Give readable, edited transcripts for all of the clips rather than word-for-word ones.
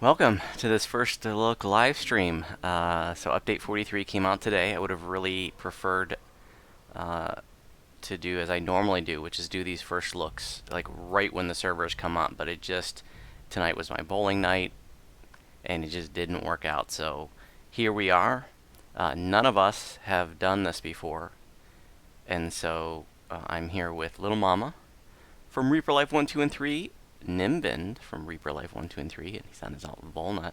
Welcome to this first look live stream. So update 43 came out today. I would have really preferred uh, to do as I normally do, which is do these first looks like right when the servers come up. But tonight was my bowling night, and it just didn't work out. So here we are. None of us have done this before, and so I'm here with Little Mama from Reaper Life 1, 2, and 3. Nimbin from Reaper Life 1, 2, and 3, and he's on his alt Volnut.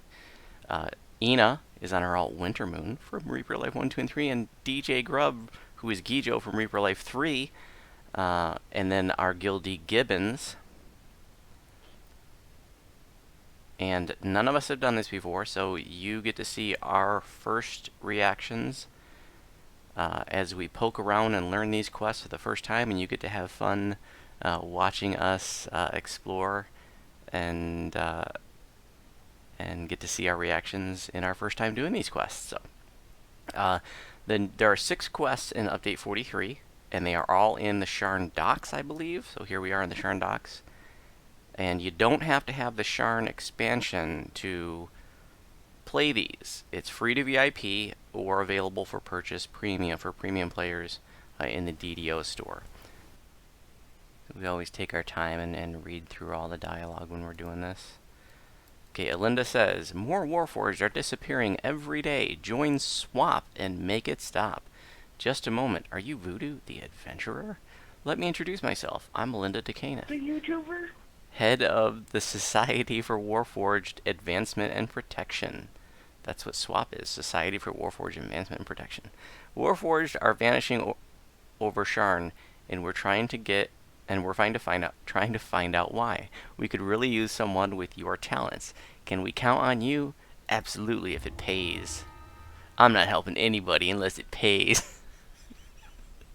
Uh, Ina is on her alt Wintermoon from Reaper Life 1, 2, and 3, and DJ Grub, who is Gijo from Reaper Life 3, and then our guildie Gibbons. And none of us have done this before, so you get to see our first reactions as we poke around and learn these quests for the first time, and you get to have fun watching us explore and get to see our reactions in our first time doing these quests. So, then there are 6 quests in Update 43, and they are all in the Sharn Docks, I believe. So here we are in the Sharn Docks. And you don't have to have the Sharn expansion to play these. It's free to VIP or available for purchase premium for premium players in the DDO store. We always take our time and read through all the dialogue when we're doing this. Okay, Melinda says, more Warforged are disappearing every day. Join Swap and make it stop. Just a moment. Are you Voodoo, the adventurer? Let me introduce myself. I'm Melinda DeCana. The YouTuber? Head of the Society for Warforged Advancement and Protection. That's what SWAP is, Society for Warforged Advancement and Protection. Warforged are vanishing over Sharn, and we're trying to find out why. We could really use someone with your talents. Can we count on you? Absolutely, if it pays. I'm not helping anybody unless it pays.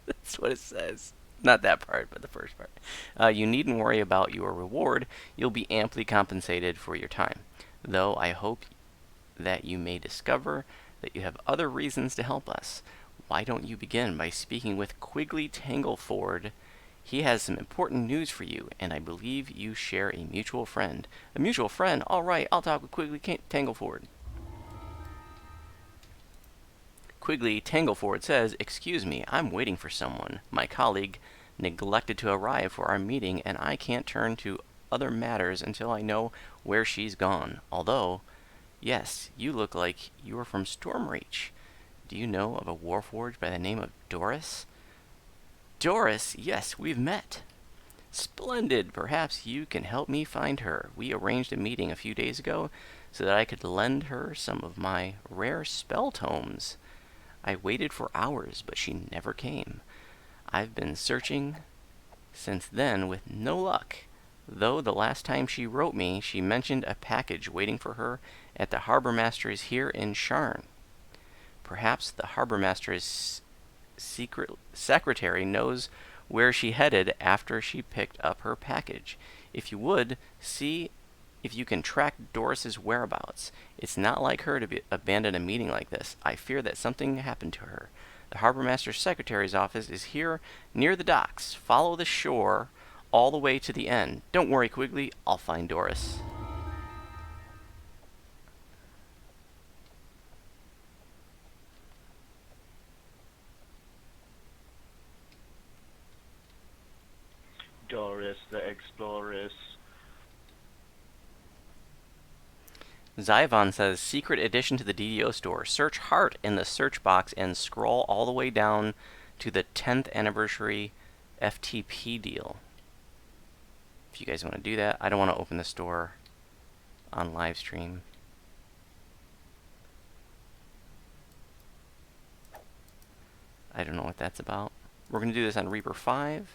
That's what it says. Not that part, but the first part. You needn't worry about your reward. You'll be amply compensated for your time. Though I hope that you may discover that you have other reasons to help us. Why don't you begin by speaking with Quigley Tangleford? He has some important news for you, and I believe you share a mutual friend. A mutual friend? All right, I'll talk with Quigley Tangleford. Quigley Tangleford says, excuse me, I'm waiting for someone. My colleague neglected to arrive for our meeting, and I can't turn to other matters until I know where she's gone. Although, yes, you look like you are from Stormreach. Do you know of a warforged by the name of Dorris? Dorris, yes, we've met. Splendid. Perhaps you can help me find her. We arranged a meeting a few days ago so that I could lend her some of my rare spell tomes. I waited for hours, but she never came. I've been searching since then with no luck, though the last time she wrote me, she mentioned a package waiting for her at the harbor master's here in Sharn. Perhaps the harbor master's secret secretary knows where she headed after she picked up her package. If you would, see if you can track Dorris's whereabouts. It's not like her to abandon a meeting like this. I fear that something happened to her. The harbor master's secretary's office is here near the docks. Follow the shore all the way to the end. Don't worry, Quigley. I'll find Dorris. Doris the Exploress. Zyvon says, secret addition to the DDO store. Search Heart in the search box and scroll all the way down to the 10th anniversary FTP deal. If you guys want to do that, I don't want to open the store on live stream. I don't know what that's about. We're going to do this on Reaper 5.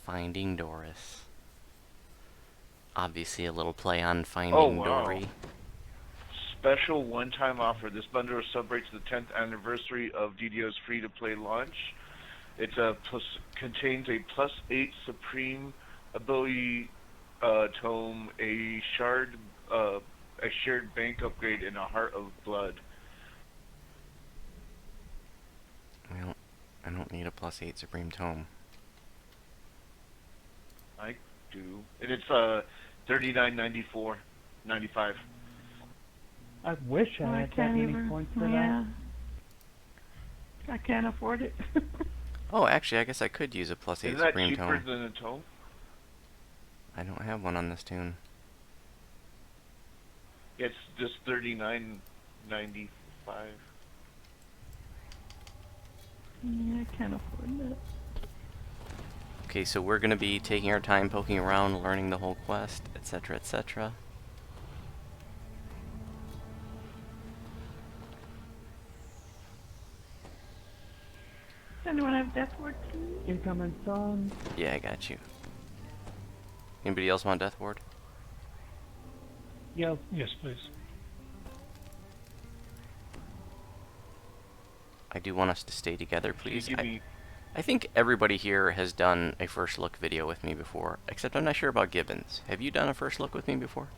Finding Dorris. Obviously a little play on Finding Dory. Special one-time offer. This bundle celebrates the 10th anniversary of DDO's free-to-play launch. Contains a +8 Supreme ability tome, a shared bank upgrade, and a Heart of Blood. Well, I don't need a +8 Supreme Tome. I do. And it's $39.94.95. I wish I Well, I had that can't many even. points for Yeah. I can't afford it. Oh, actually, I guess I could use a +8 Isn't that Supreme cheaper Tone. than a tone? I don't have one on this tune. It's just $39.95. Yeah, I can't afford that. Okay, so we're going to be taking our time poking around, learning the whole quest, etc., etc. Does anyone have Death Ward too? incoming song. Yeah, I got you. Anybody else want Death Ward? Yo, Yes, please. I do want us to stay together, Can you please. give me... I think everybody here has done a first look video with me before, except I'm not sure about Gibbons. Have you done a first look with me before?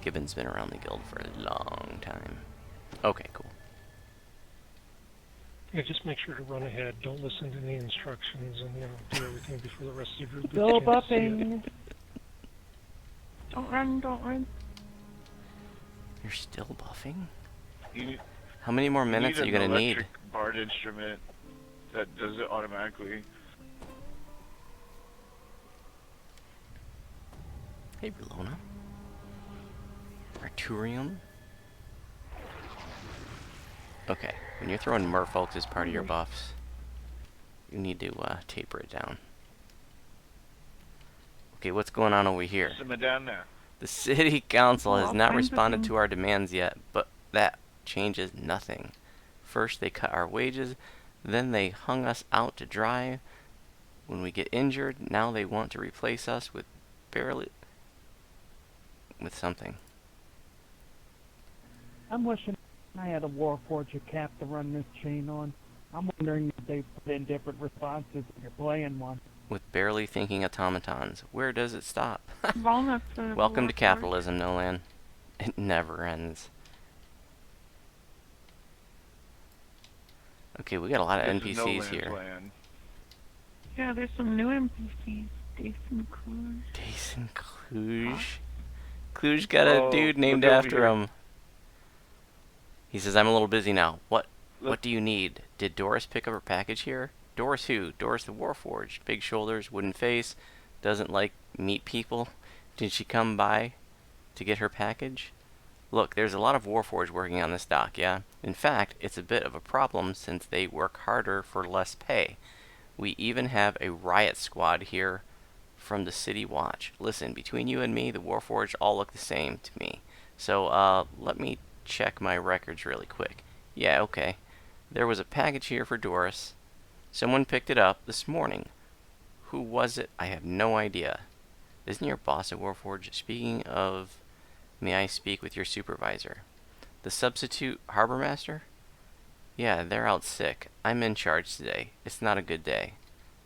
Gibbons been around the guild for a long time. Okay, cool. Yeah, just make sure to run ahead. Don't listen to any instructions, and do everything before the rest of the group gets still a chance to see it. buffing. Don't run, don't run. You're still buffing? You How many more minutes are you gonna need? electric bard instrument that does it automatically. Hey, Belona. Arturium? Okay, when you're throwing merfolks as part of your buffs, you need to taper it down. Okay, what's going on over here? Simmer down now. The city council has All not kinds of responded things. to our demands yet, but that changes nothing. First they cut our wages, then they hung us out to dry. When we get injured, now they want to replace us with something. I'm wishing I had a Warforged cap to run this chain on. I'm wondering if they put in different responses if you're playing one. With barely thinking automatons. Where does it stop? Walnuts are Welcome to Warforged. capitalism, Nolan. It never ends. Okay, we got a lot of This is no NPCs man's here. land. Yeah, there's some new NPCs. Decent cool. Jason Cluj. Cluj got a Oh, dude named look over after here. him. He says, I'm a little busy now. What Look. do you need? Did Dorris pick up her package here? Dorris who? Dorris the Warforged. Big shoulders, wooden face, doesn't like meat people. Did she come by to get her package? Look, there's a lot of Warforged working on this dock, yeah? In fact, it's a bit of a problem since they work harder for less pay. We even have a riot squad here from the City Watch. Listen, between you and me, the Warforged all look the same to me. So, let me check my records really quick. Yeah, okay. There was a package here for Dorris. Someone picked it up this morning. Who was it? I have no idea. Isn't your boss a Warforged? Speaking of, may I speak with your supervisor? The substitute harbor master? Yeah, they're out sick. I'm in charge today. It's not a good day.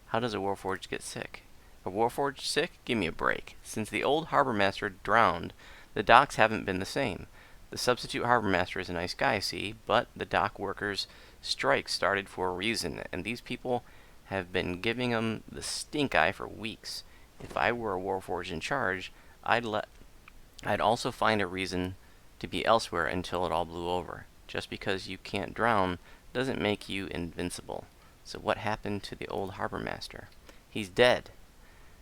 How does a Warforged get sick? A Warforged sick? Give me a break. Since the old harbor master drowned, the docks haven't been the same. The substitute harbor master is a nice guy, see, but the dock workers' strike started for a reason, and these people have been giving them the stink eye for weeks. If I were a Warforged in charge, I'd also find a reason to be elsewhere until it all blew over. Just because you can't drown doesn't make you invincible. So what happened to the old harbor master? He's dead.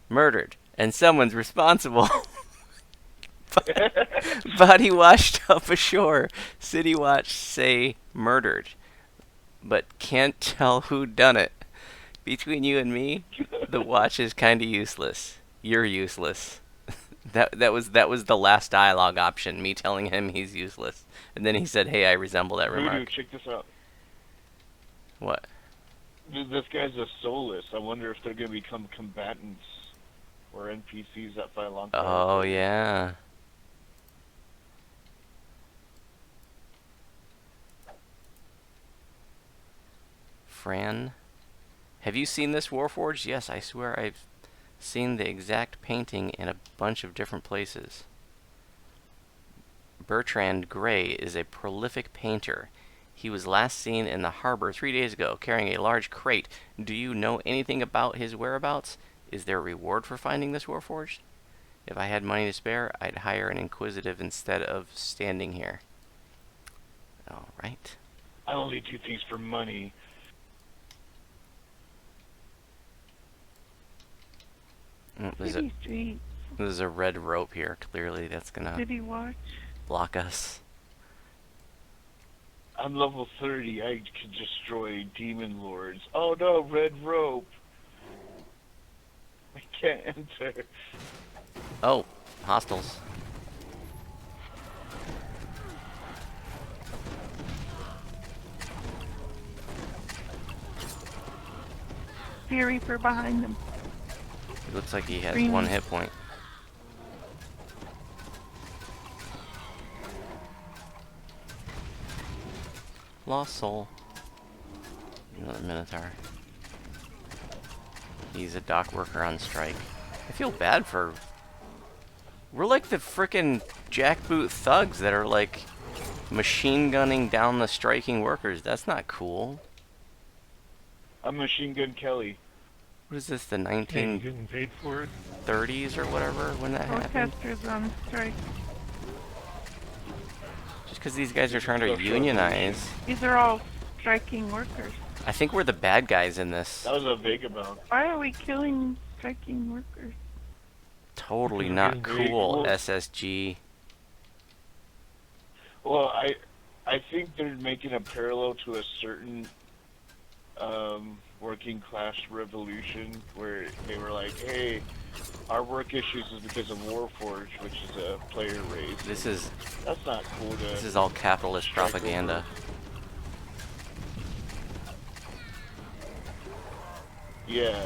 Murdered. And someone's responsible. Body washed up ashore. City Watch say murdered. But can't tell who done it. Between you and me, the watch is kinda useless. You're useless. That was the last dialogue option, me telling him he's useless. And then he said, hey, I resemble that Voodoo, remark. check this out. What? This guy's a soulless. I wonder if they're going to become combatants or NPCs that fight alongside. Oh, yeah. Fran? Have you seen this Warforged? Yes, I swear I've seen the exact painting in a bunch of different places. Bertrand Gray is a prolific painter. He was last seen in the harbor 3 days ago, carrying a large crate. Do you know anything about his whereabouts? Is there a reward for finding this warforged? If I had money to spare, I'd hire an inquisitive instead of standing here. Alright. I only do things for money. City Street. There's a red rope here. Clearly that's gonna City Watch. block us. I'm level 30. I can destroy demon lords. Oh no, red rope. I can't enter. Oh, hostiles. Fear Reaper behind them. It looks like he has Green. 1 hit point. Lost soul. Another Minotaur. He's a dock worker on strike. I feel bad for... We're like the frickin' jackboot thugs that are like machine gunning down the striking workers. That's not cool. I'm Machine Gun Kelly. What is this, the Hey, you getting paid for it? 1930s or whatever when that happened? Protesters on strike. Just because these guys are trying to unionize. These are all striking workers. I think we're the bad guys in this. That was a vagabond. Why are we killing striking workers? Totally Because not we're getting cool, paid. SSG. Well, I think they're making a parallel to a certain working class revolution where they were like, hey, our work issues is because of Warforged, which is a player race. That's not cool to... This is all capitalist strike propaganda. Yeah.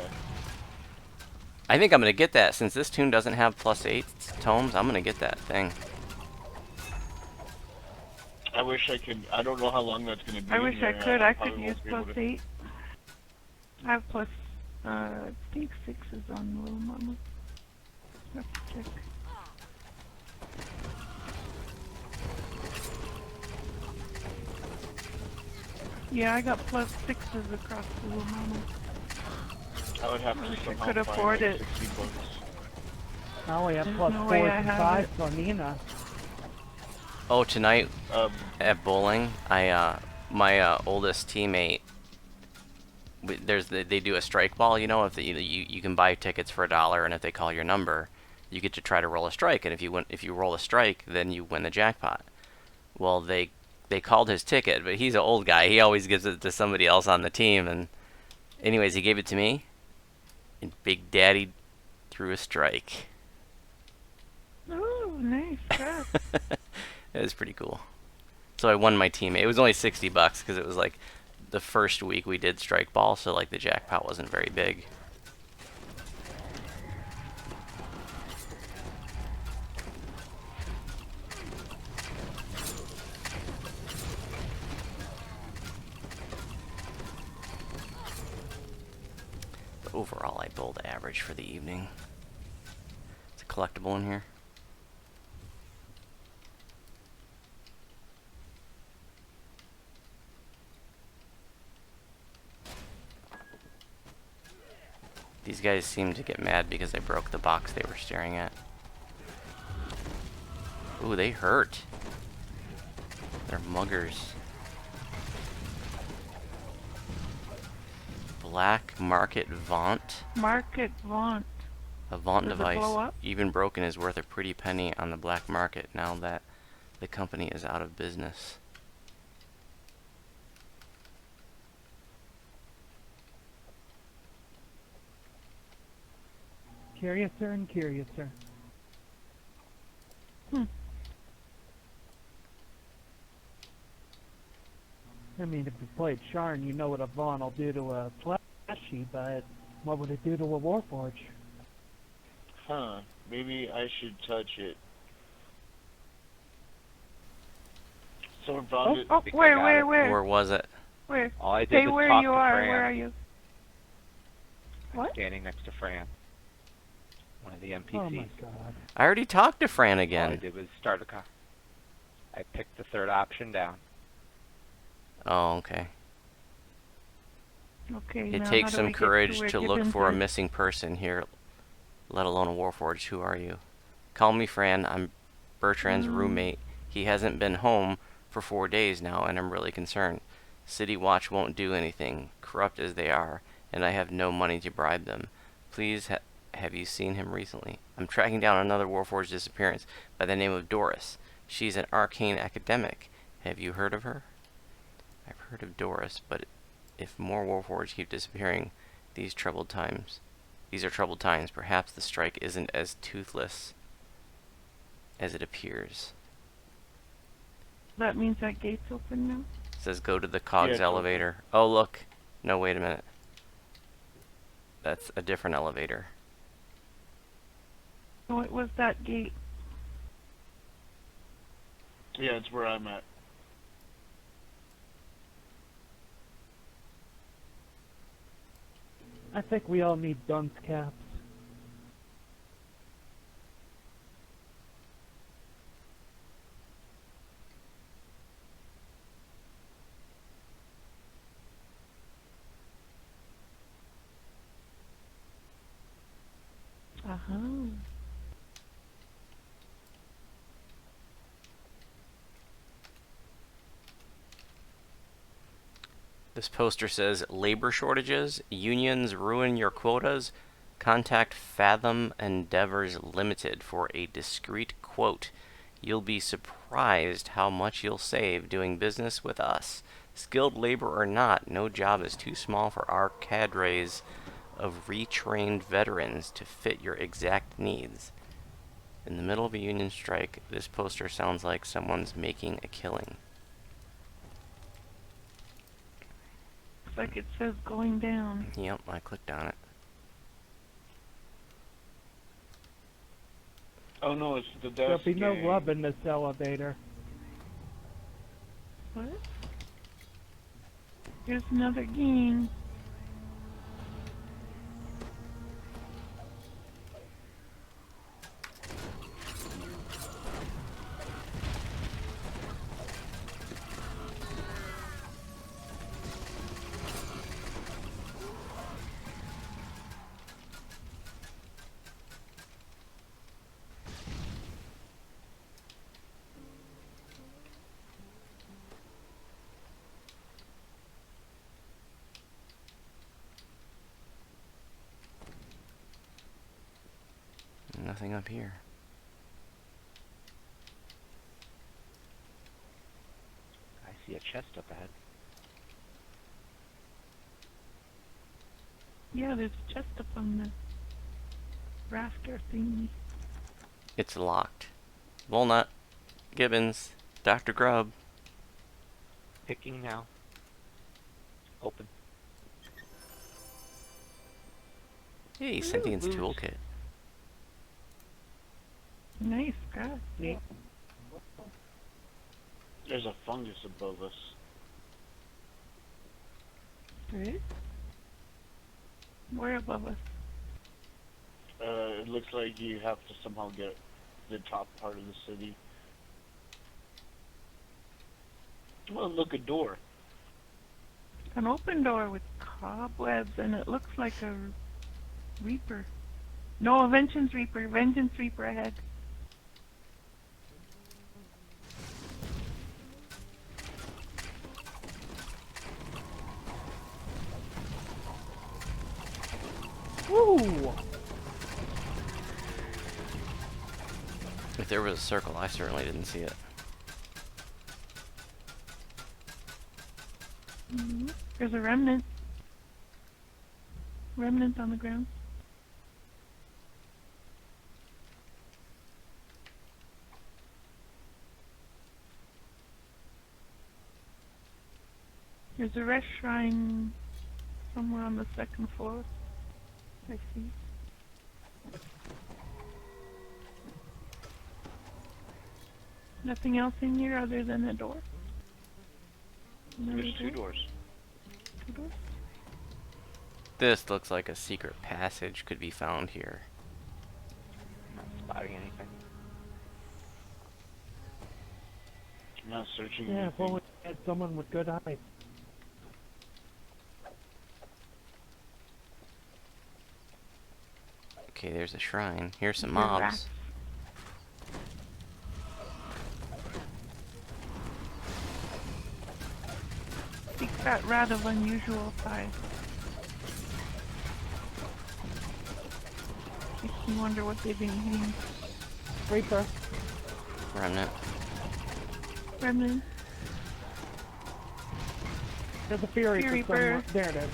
I think I'm gonna get that since this tune doesn't have +8 tomes. I'm gonna get that thing. I wish I could... I don't know how long that's going to be. I wish I could. I could probably use won't be able to- +8. I have I think 6s on Little Mama. Have to check. Yeah, I got +6s across Little Mama. I would have I to wish I somehow could find afford like it. 60 bucks. I only have There's plus no way 4s I and have 5s on Nina. Oh, tonight Um, at bowling, my oldest teammate. They do a strike ball, you know. If you can buy tickets for $1, and if they call your number, you get to try to roll a strike. And if you roll a strike, then you win the jackpot. Well, they called his ticket, but he's an old guy. He always gives it to somebody else on the team. And anyways, he gave it to me, and Big Daddy threw a strike. Oh, nice. Crap. It was pretty cool. So I won my teammate. It was only $60 because it was like the first week we did strike ball, so like the jackpot wasn't very big. But overall, I bowled average for the evening. It's a collectible in here. These guys seem to get mad because I broke the box they were staring at. Ooh, they hurt. They're muggers. Black Market Vaunt. Market Vaunt. A Vaunt Does it device, blow up? even broken, is worth a pretty penny on the black market now that the company is out of business. Curiouser and curiouser. I mean, if you played Sharn, you know what a Vaughn will do to a fleshy, but what would it do to a Warforge? huh. Maybe I should touch it. Someone found it. Oh, think I where, got where, it. where? Where was it? Where? All I did Say was where talk you to are. Fran. Where are you? What? Standing next to Fran. One of the NPCs. Oh my god. I already talked to Fran All I again. did was start a car. I picked the third option down. Oh, okay. Okay, It now takes how do some we get courage where to look Gibbons for a is? missing person here, let alone a warforged. Who are you? Call me Fran. I'm Bertrand's roommate. He hasn't been home for 4 days now, and I'm really concerned. City Watch won't do anything, corrupt as they are, and I have no money to bribe them. Please, have you seen him recently? I'm tracking down another warforged disappearance by the name of Dorris. She's an arcane academic. Have you heard of her? I've heard of Dorris, but if more warforged keep disappearing, these are troubled times. Perhaps the strike isn't as toothless as it appears. That means that gate's open now? It says go to the Yeah, cogs it's elevator. Oh, look. No, wait a minute. That's a different elevator. Oh, it was that gate. Yeah, it's where I'm at. I think we all need dunce caps. Uh-huh. This poster says labor shortages, unions ruin your quotas. Contact Fathom Endeavors Limited for a discreet quote. You'll be surprised how much you'll save doing business with us. Skilled labor or not, no job is too small for our cadres of retrained veterans to fit your exact needs. In the middle of a union strike, this poster sounds like someone's making a killing. Looks like it says going down. Yep, I clicked on it. Oh no, it's the There'll desk. be no gang. rub in this elevator. What? Here's another game. Nothing up here. I see a chest up ahead. Yeah, there's a chest up on the rafter thingy. It's locked. Walnut, Gibbons, Dr. Grubb. Picking now. Open. Hey, Sentience Toolkit. Nice, God. There's a fungus above us. Right? Where above us? It looks like you have to somehow get the top part of the city. Oh, look, a door. An open door with cobwebs, and it looks like a reaper. No, a vengeance reaper. Vengeance reaper ahead. Woo! If there was a circle, I certainly didn't see it. There's a remnant. Remnant on the ground. There's a rest shrine somewhere on the second floor. I see. Nothing else in here other than a door? Another There's two door? doors. Two doors? This looks like a secret passage could be found here. I'm not spotting anything. I'm not searching Yeah, anything. well, Had someone with good eyes. Okay, there's a shrine. Here's some They're mobs. rats. Big fat rat of unusual size. Makes me wonder what they've been eating. Reaper. Remnant. Gremlin. There's a Fury Fury for someone. bird. There it is.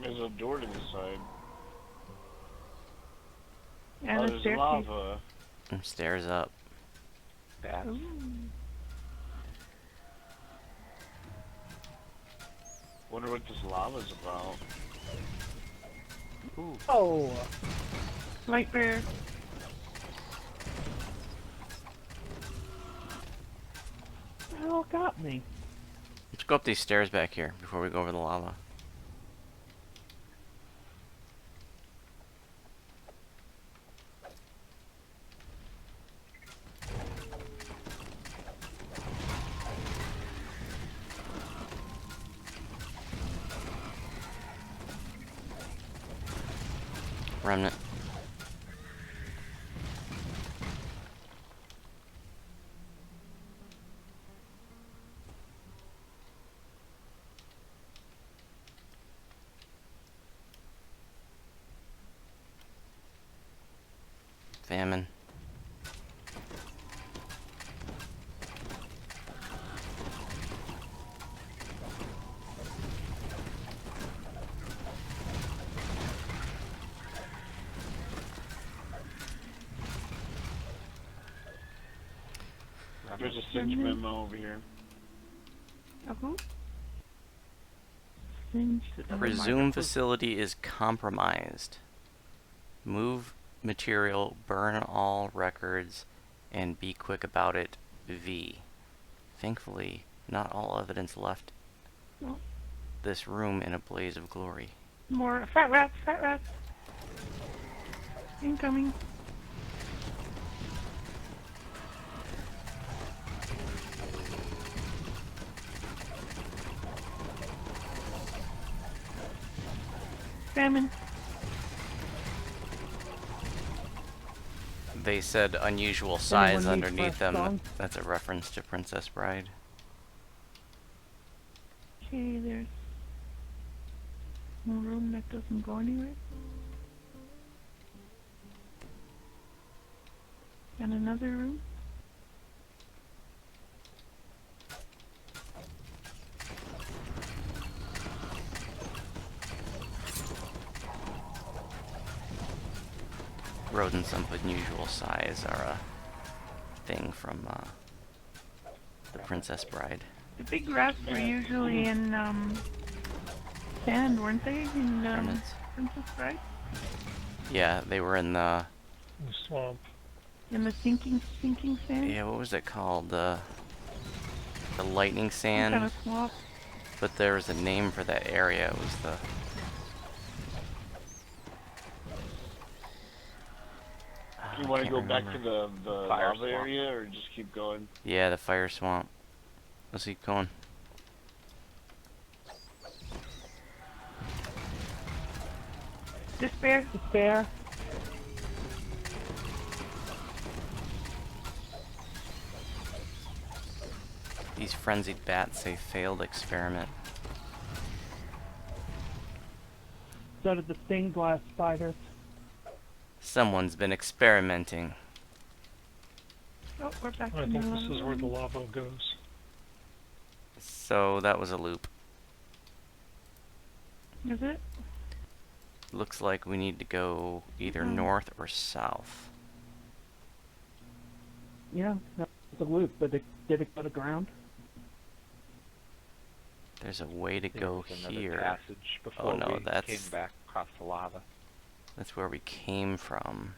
There's a door to the side. And Oh, a there's staircase. lava. And stairs up. Bats. Ooh. Wonder what this lava's about. Ooh. Oh, Light bear. the hell got me? Let's go up these stairs back here before we go over the lava. Remnant. Famine. There's a cinch memo over here. A who? Singed. Presumed facility is compromised. Move material, burn all records, and be quick about it. V. Thankfully, not all evidence left No. this room in a blaze of glory. More fat rats, fat rats. Incoming. Famine. They said unusual size Anyone need underneath fresh them. songs? That's a reference to Princess Bride. Okay, there's no room that doesn't go anywhere. And another room. Rodents of unusual size are a thing from the Princess Bride. The big rats were usually in sand, weren't they? In Remnants. Princess Bride? Yeah, they were in the In the swamp. In the sinking sand? yeah. What was it called? The lightning Some sand. kind of swamp. But there was a name for that area. It was the You want to can't go back to remember. the Fire lava swamp. area, or just keep going? Yeah, the fire swamp. Let's keep going. Despair. Despair. These frenzied bats say failed experiment. So did the stained glass spiders. Someone's been experimenting. Oh, we're back I in think the this is where the lava. lava goes. So that was a loop. Is it? Looks like we need to go either Mhm. north or south. Yeah, that was a loop, but did it go to ground? There's a way to There go was another here. passage before Oh no, we that's came back across the lava. that's where we came from.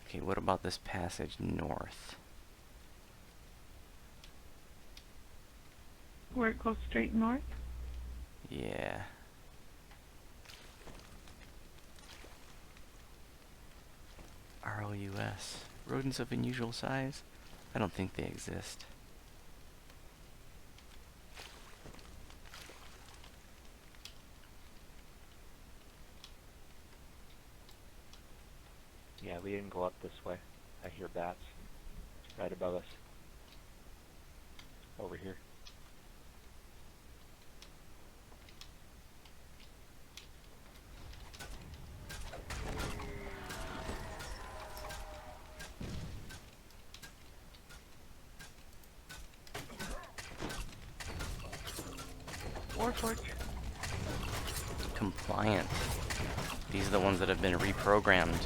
Okay, what about this passage north? Where it goes straight north? Yeah. ROU US. Rodents of unusual size? I don't think they exist. Yeah, we didn't go up this way. I hear bats right above us. Over here. Warforge. Compliant. These are the ones that have been reprogrammed.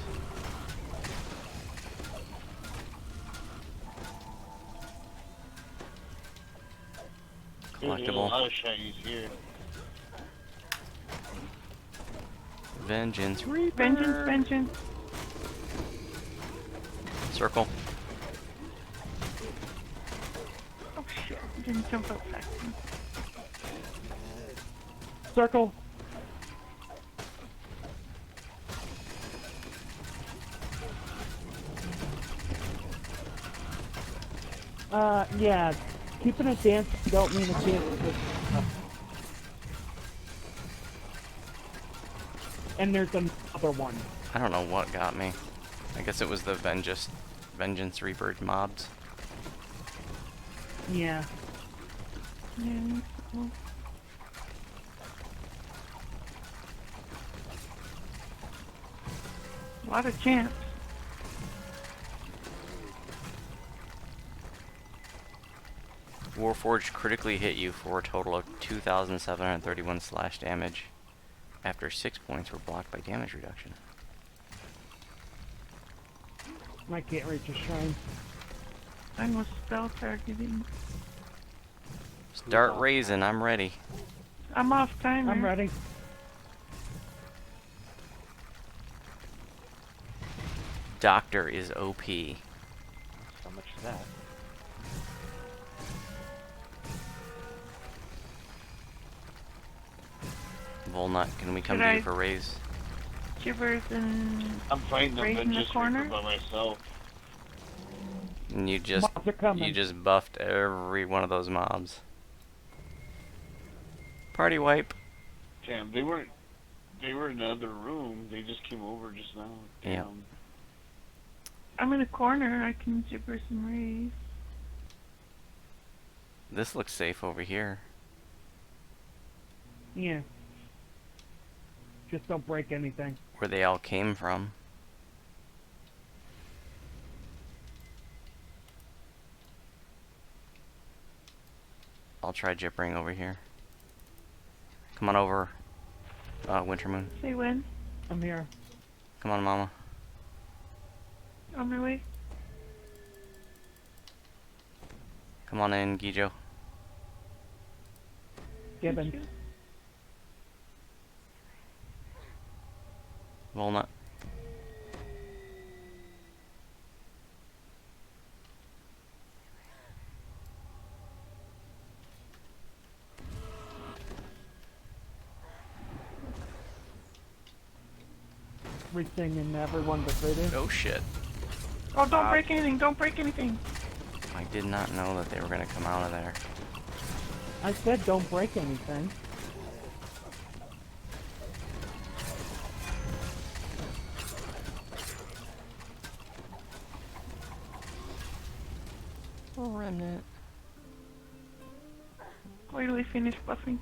Dude, there's a Collectible. lot of shinies here. Vengeance. Vengeance, vengeance. Circle. Oh shit, didn't jump up fast enough. Circle. Yeah. Keeping it dancing don't mean it can't. And there's another one. I don't know what got me. I guess it was the Vengeance Reaper mobs. Yeah. Yeah. Well, a lot of champs. Warforged critically hit you for a total of 2,731 slash damage. After 6 points were blocked by damage reduction. I can't reach a shrine. Mine was spell targeting. Start raising, I'm ready. I'm off timer. I'm ready. Doctor is OP. So much for that. Volnut, can we come Should to you I- for raise? Shivers and I'm fighting the Right in the Vengeance corner? Reaper by myself. And you just Mobs are coming. you just buffed every one of those mobs. Party wipe. Damn, they were in another room. They just came over just now. Damn. Yeah. I'm in a corner. I can gibbers and raise. This looks safe over here. Yeah. Just don't break anything. Where they all came from. I'll try gibbering over here. Come on over, Winter Moon. Say when. I'm here. Come on, Mama. On my way. Come on in, Gijo. Gibbon. Thank you. Walnut. Everything and everyone defeated. Oh shit. Oh, don't break anything. Don't break anything. I did not know that they were gonna come out of there. I said don't break anything. Remnant. Wait till we finish buffing.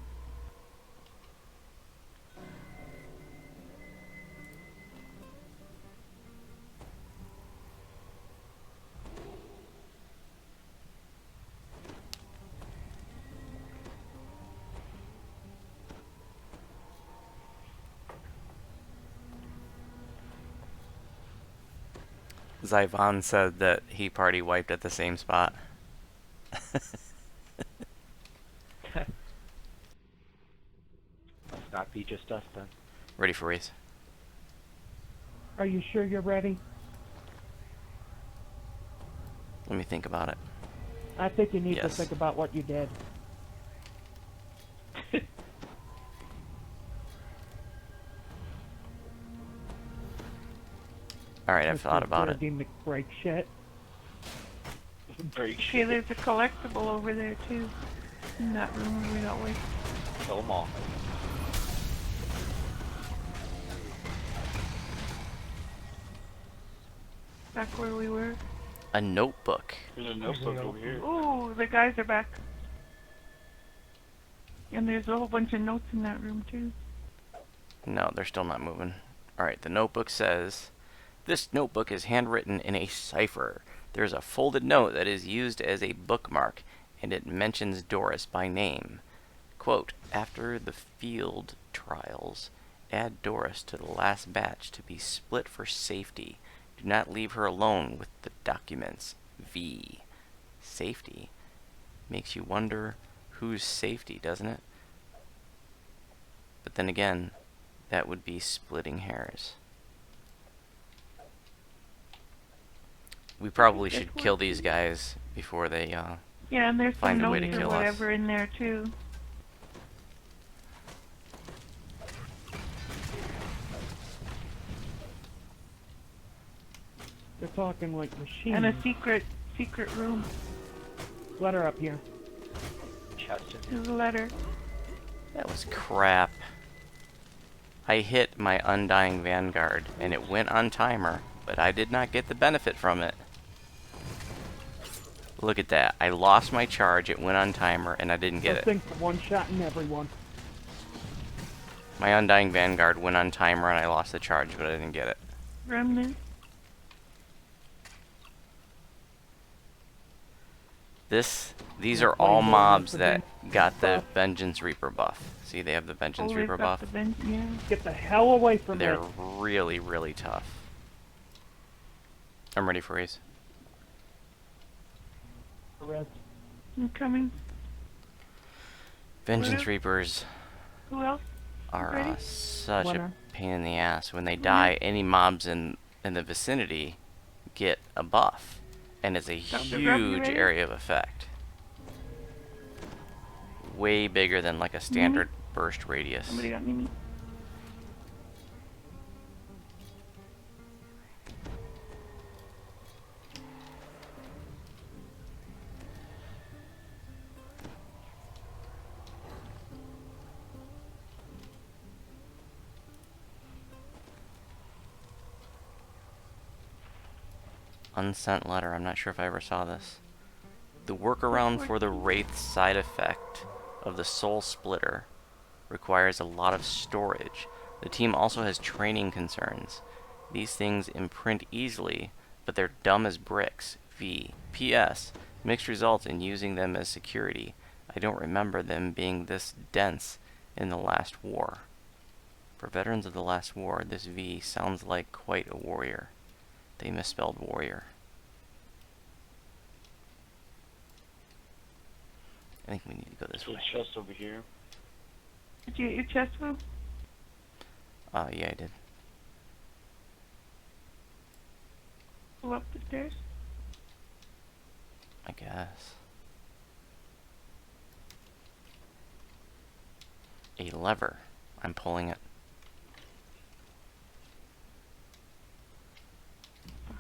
Zyvon said that he party wiped at the same spot. Must not be just us then. Ready for race. Are you sure you're ready? Let me think about it. I think you need to Yes. think about what you did. Alright, I've thought about it. McBreak shit. Break Okay, shit. there's a collectible over there too. In that room where we got away. Kill them all. Back where we were. A notebook. There's a notebook over here. Ooh, the guys are back. And there's a whole bunch of notes in that room too. No, they're still not moving. Alright, the notebook says, "This notebook is handwritten in a cipher. There's a folded note that is used as a bookmark, and it mentions Dorris by name. Quote, after the field trials, add Dorris to the last batch to be split for safety. Do not leave her alone with the documents. V." Safety? Makes you wonder whose safety, doesn't it? But then again, that would be splitting hairs. We probably should kill these guys before they, Yeah, and there's some find a way to notes or kill us. whatever in there too. They're talking like machines. And a secret room. Letter up here. Chester. There's a letter. That was crap. I hit my Undying Vanguard, and it went on timer, but I did not get the benefit from it. Look at that. I lost my charge, it went on timer, and I didn't get it. Thing for one-shotting everyone. My Undying Vanguard went on timer, and I lost the charge, but I didn't get it. Remnant. These are all mobs that got the Vengeance Reaper buff. See, they have the Vengeance Oh, Reaper they've got buff. yeah. Get the hell away from me. They're really, really tough. I'm ready for these. I'm coming. Vengeance Reapers Who else? are Ready? such a Winner. pain in the ass. When they die, any mobs in the vicinity get a buff. And it's a Dr. Grubb, you huge ready? area of effect. Way bigger than like a standard burst radius. Somebody got me. Unsent letter. I'm not sure if I ever saw this. The workaround for the Wraith side effect of the Soul Splitter requires a lot of storage. The team also has training concerns. These things imprint easily, but they're dumb as bricks. V. P.S. Mixed results in using them as security. I don't remember them being this dense in the last war. For veterans of the last war, this V sounds like quite a warrior. They misspelled warrior. I think we need to go this way. There's a chest over here. Did you get your chest food? Yeah, I did. Go up the stairs? I guess. A lever. I'm pulling it.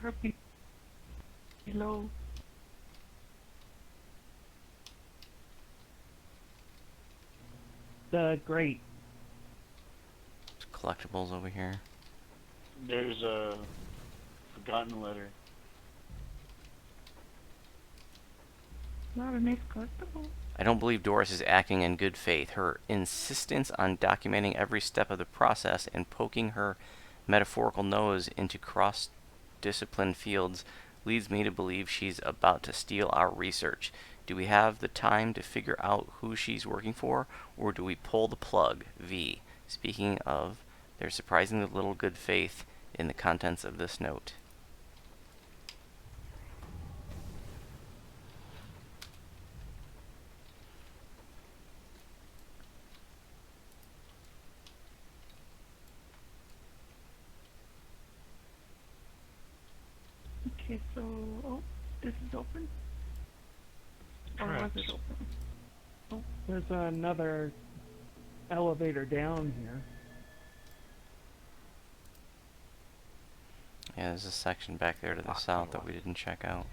Harpy. Below. The great. There's collectibles over here. There's a forgotten letter. Not a nice collectible. I don't believe Dorris is acting in good faith. Her insistence on documenting every step of the process and poking her metaphorical nose into cross-discipline fields leads me to believe she's about to steal our research. Do we have the time to figure out who she's working for, or do we pull the plug? V. Speaking of, there's surprisingly little good faith in the contents of this note. Okay, so this is open? Or was Correct. it open? There's another elevator down here. Yeah, there's a section back there to the south that we didn't check out.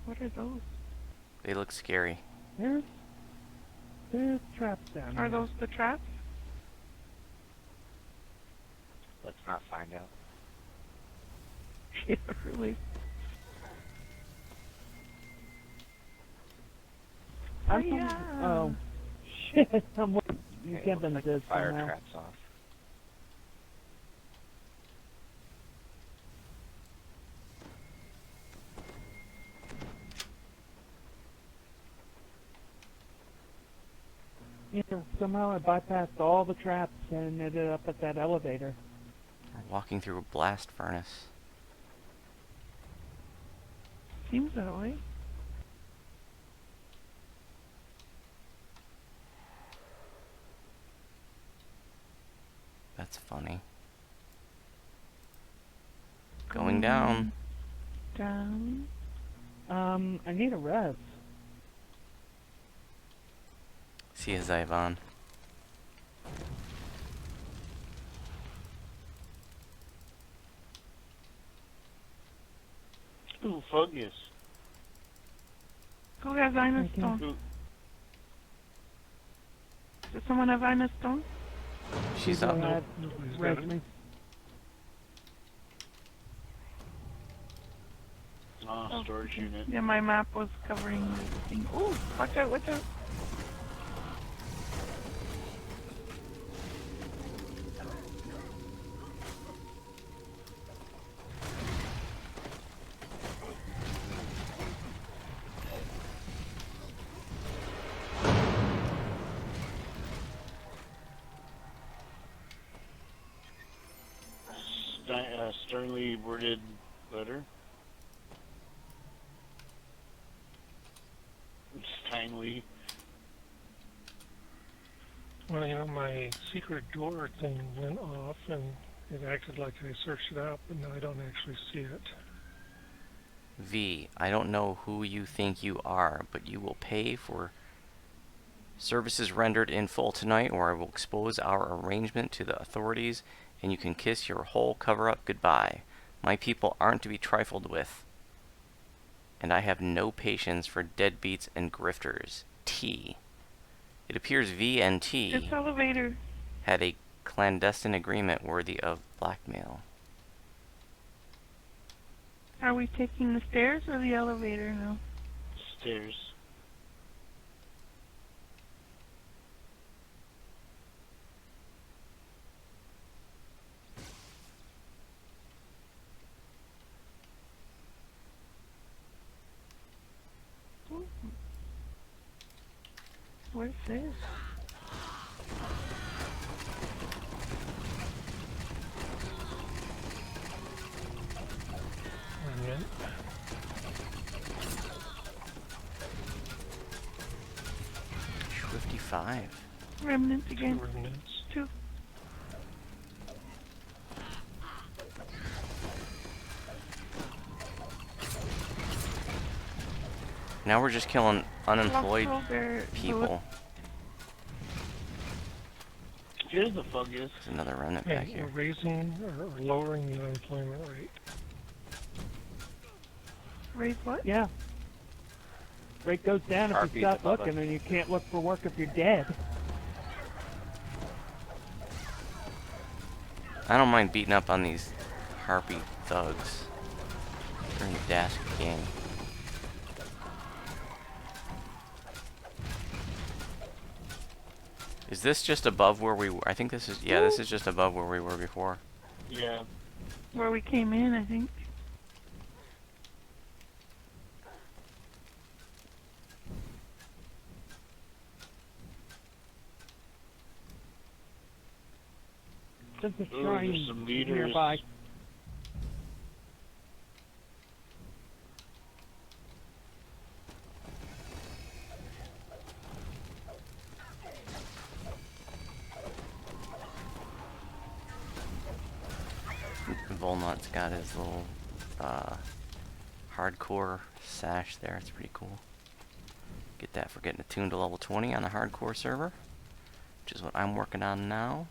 What are those? They look scary. There's traps down Are here. those the traps? Let's not find out. Yeah, really. Oh, shit. You Okay, can't looks like this the fire somehow. trap's off. Yeah, somehow I bypassed all the traps and ended up at that elevator. We're walking through a blast furnace. Seems that way. That's funny. Going down. Down. I need a res. See you, Zyvon. Ooh, fungus. Who has Ina Thank you. Stone? Ooh, Does someone have Ina Stone? She's up. Nope. Nobody's Res got it. me. oh, storage unit. Yeah, my map was covering the thing. Ooh, watch out, watch out. Sternly worded letter. Steinly. Well, you know, my secret door thing went off, and it acted like I searched it out, but now I don't actually see it. V, I don't know who you think you are, but you will pay for services rendered in full tonight, or I will expose our arrangement to the authorities, and you can kiss your whole cover-up goodbye. My people aren't to be trifled with, and I have no patience for deadbeats and grifters. T. It appears V and T This elevator. had a clandestine agreement worthy of blackmail. Are we taking the stairs or the elevator now? Stairs. Where's this? And yet, 55. Remnants two again. remnants. Two. Now we're just killing unemployed Lost there. people. Here's the fungus. There's another remnant back Hey, here. we're raising or lowering the unemployment rate. Raise what? Yeah. Rate goes down if Harpy's you stop above looking, us. and you can't look for work if you're dead. I don't mind beating up on these Harpy thugs. They're in the Dask gang. Is this just above where we were? I think this is, yeah, this is just above where we were before. Yeah. Where we came in, I think. There's a Ooh, shrine there's some leaders. nearby. Volnut's got his little hardcore sash there. It's pretty cool. Get that for getting attuned to level 20 on the hardcore server, which is what I'm working on now.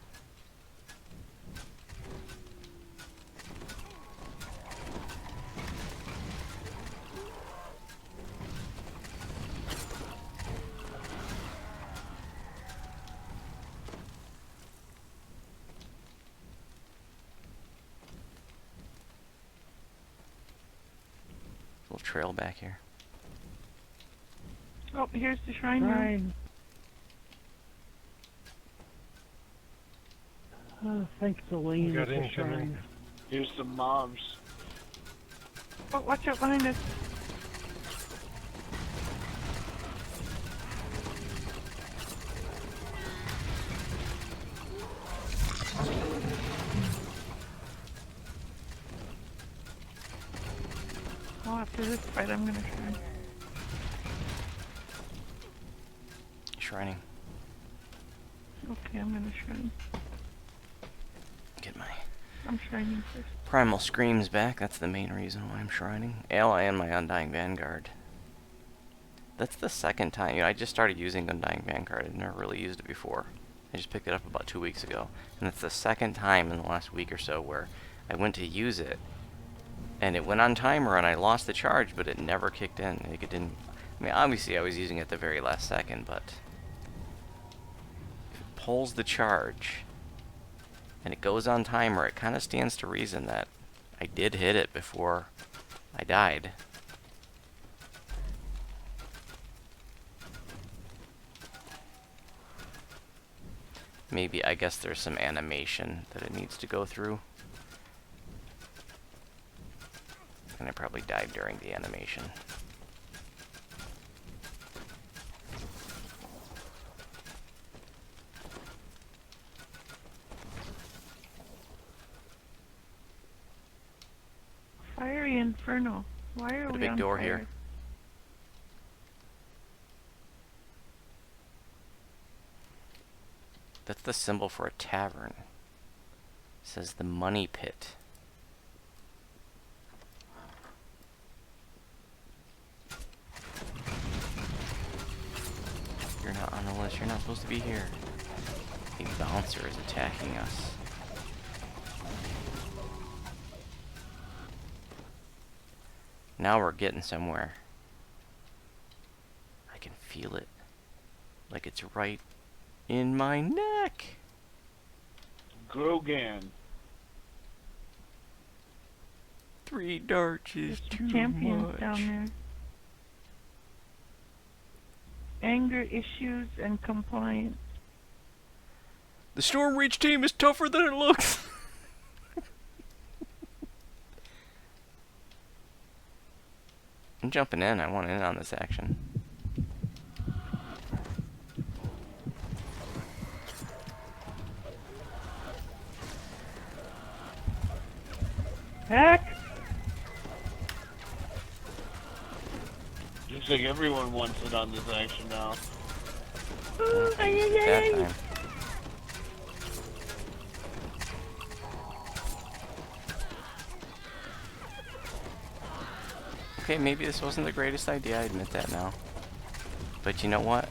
Little trail back here. Oh, here's the shrine room. Shrine. Thanks, Elaine. We got with the incoming. shrine. Here's some mobs. Oh, watch out behind us. Oh, after this fight, I'm gonna shrine. Shrining. Okay, I'm gonna shrine. Get my I'm shrining first. Primal Screams back. That's the main reason why I'm shrining. Ally and my Undying Vanguard. That's the second time. You know, I just started using Undying Vanguard. I've never really used it before. I just picked it up about 2 weeks ago. And it's the second time in the last week or so where I went to use it, and it went on timer and I lost the charge, but it never kicked in. Like, it didn't... I mean, obviously I was using it at the very last second, but... if it pulls the charge and it goes on timer, it kind of stands to reason that I did hit it before I died. Maybe, I guess there's some animation that it needs to go through. And I probably died during the animation. Fiery Inferno. Why are Got a we big on door fire? here. That's the symbol for a tavern. It says the money pit. You're not on the list. You're not supposed to be here. A bouncer is attacking us. Now we're getting somewhere. I can feel it. Like it's right in my neck. Grogan. 3 darts is There's too champions much. down there. Anger issues and compliance. The Storm Reach team is tougher than it looks. I'm jumping in. I want in on this action. Heck! Looks like everyone wants it on this action now. Ooh, ay, ay, That ay. time. Okay, maybe this wasn't the greatest idea. I admit that now. But you know what?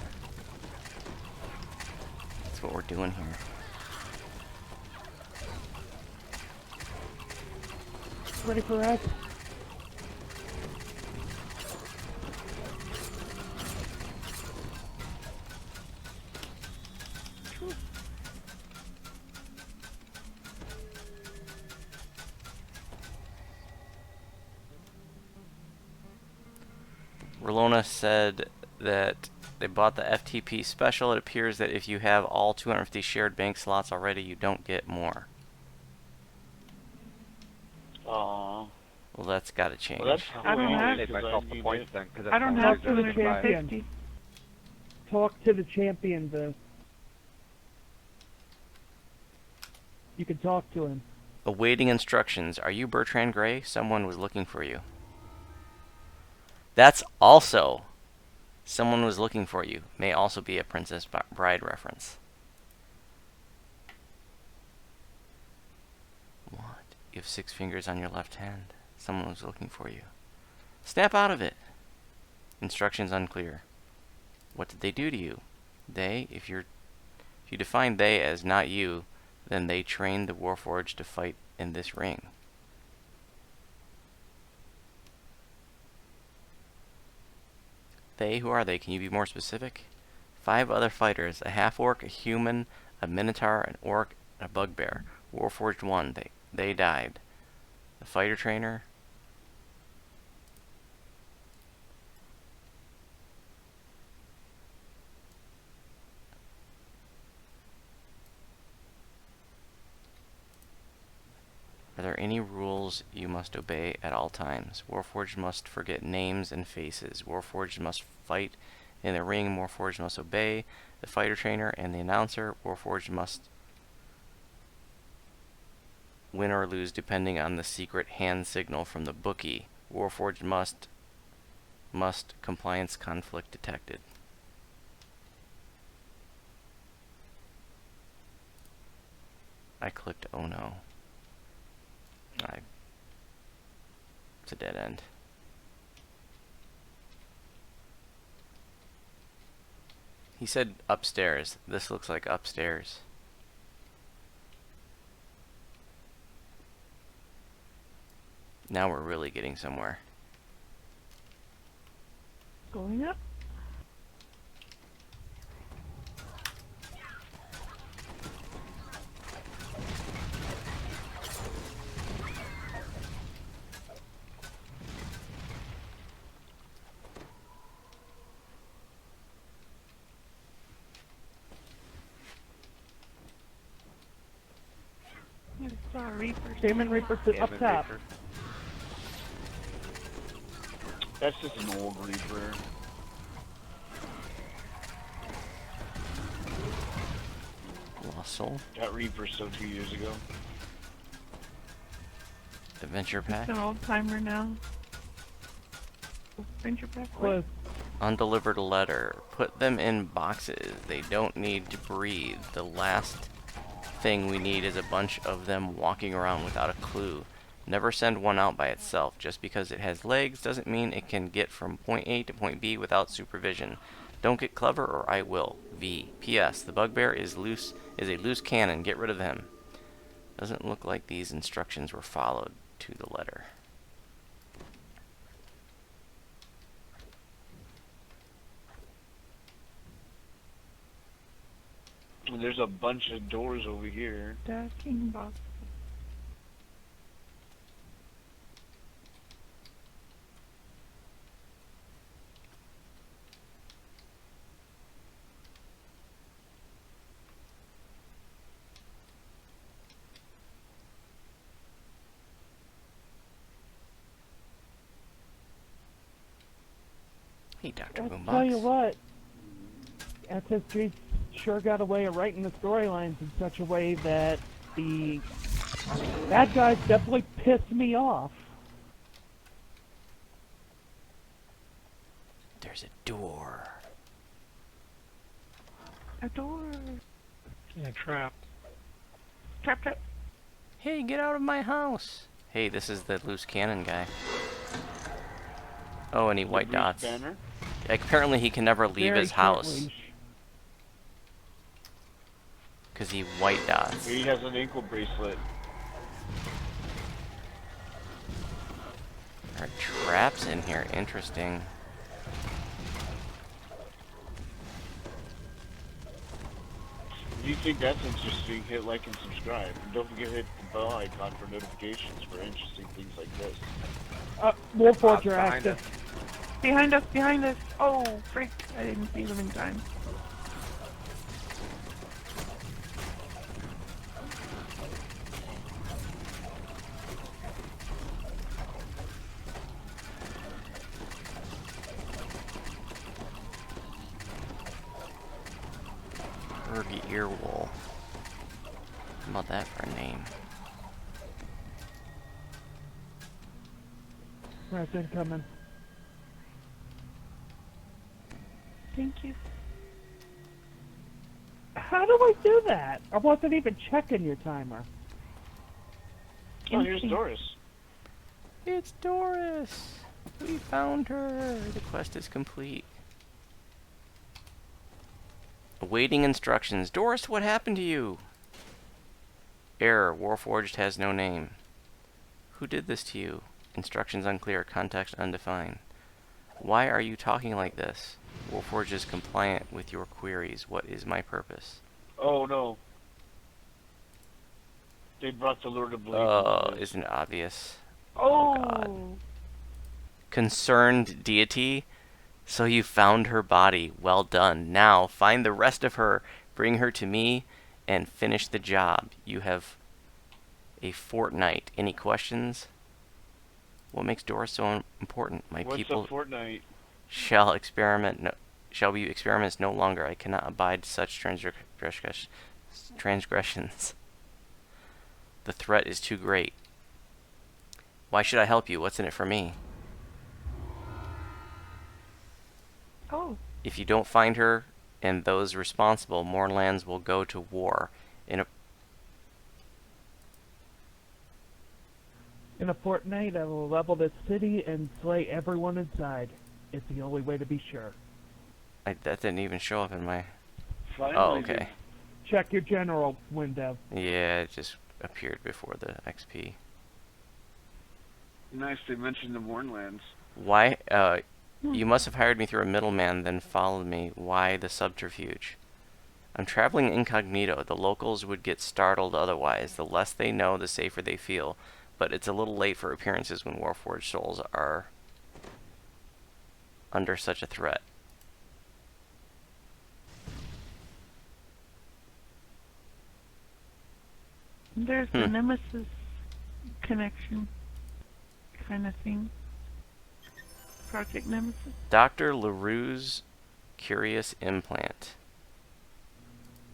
That's what we're doing here. Ready for us? Rolona said that they bought the FTP special. It appears that if you have all 250 shared bank slots already, you don't get more. Aww. Well, that's got to change. Well, that's I don't cool, have- Save 'cause myself I the need points it. then, because I don't have Talk to the 250. Talk to the champion, you can talk to him. Awaiting instructions. Are you Bertrand Gray? Someone was looking for you. That's also someone was looking for you. May also be a Princess Bride reference. What? You have 6 fingers on your left hand. Someone was looking for you. Snap out of it. Instructions unclear. What did they do to you? They, if you define they as not you, then they trained the Warforged to fight in this ring. They, who are they? Can you be more specific? 5 other fighters, a half-orc, a human, a minotaur, an orc, and a bugbear. Warforged 1, they died. The fighter trainer? Are there any rules you must obey at all times? Warforged must forget names and faces. Warforged must fight in the ring. Warforged must obey the fighter trainer and the announcer. Warforged must win or lose depending on the secret hand signal from the bookie. Warforged must compliance conflict detected. I clicked oh no. It's a dead end. He said upstairs. This looks like upstairs. Now we're really getting somewhere. Going up. I saw a Reaper. Shaman Reaper sit up top. Reaper. That's just an old Reaper. Lost Soul. That Reaper so 2 years ago. Adventure pack. It's an old timer now. Adventure pack. Close. Undelivered letter. Put them in boxes. They don't need to breathe. The last thing we need is a bunch of them walking around without a clue. Never send one out by itself. Just because it has legs doesn't mean it can get from point A to point B without supervision. Don't get clever or I will. V. P.S. The bugbear is a loose cannon. Get rid of him. Doesn't look like these instructions were followed to the letter. And there's a bunch of doors over here. Stacking box. Hey, Dr. I'll Boombox. tell you what, SSG sure got away of writing the storylines in such a way that the bad guys definitely pissed me off. There's a door. A door. Yeah, trap. Trap, trap. Hey, get out of my house. Hey, this is the loose cannon guy. Oh, and he white dots. Banner. Like, apparently he can never leave Very his short house. leash. Because he white dots. He has an ankle bracelet. There are traps in here. Interesting. If you think that's interesting, hit like and subscribe. And don't forget to hit the bell icon for notifications for interesting things like this. Warforger Behind active. us. Behind us, behind us. Oh, frick. I didn't see them in time. Bergy Earwool. How about that for a name? Rat's incoming. Thank you. How do I do that? I wasn't even checking your timer. Oh, here's Instinct. Dorris. It's Dorris. We found her! The quest is complete. Awaiting instructions. Dorris, what happened to you? Error. Warforged has no name. Who did this to you? Instructions unclear. Context undefined. Why are you talking like this? Warforged is compliant with your queries. What is my purpose? Oh no. They brought the Lord of Blades. Oh, isn't it obvious? Oh. God. Concerned deity? So you found her body. Well done. Now, find the rest of her. Bring her to me and finish the job. You have a fortnight. Any questions? What makes Dorris so important? My What's people a fortnight? shall be experiments no longer. I cannot abide such transgressions. The threat is too great. Why should I help you? What's in it for me? Oh. If you don't find her and those responsible, more lands will go to war. In a fortnight, I will level this city and slay everyone inside. It's the only way to be sure. that didn't even show up in my... Finally, Oh, okay. Check your general window. Yeah, it just appeared before the XP. Nice, they mentioned the Mournlands. Why? You must have hired me through a middleman, then followed me. Why the subterfuge? I'm traveling incognito. The locals would get startled otherwise. The less they know, the safer they feel. But it's a little late for appearances when Warforged souls are under such a threat. There's the Nemesis connection kind of thing. Project Nemesis. Dr. LaRue's curious implant.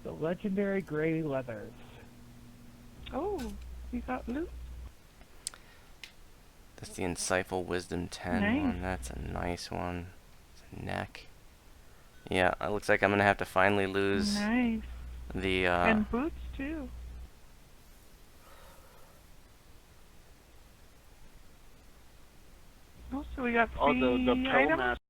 The legendary gray leathers. Oh, we got loot. That's the Insightful Wisdom 10 Nice. one. That's a nice one. It's a neck. Yeah, it looks like I'm going to have to finally lose Nice. the... And boots too. Also, we got Oh, free the Pro items. Master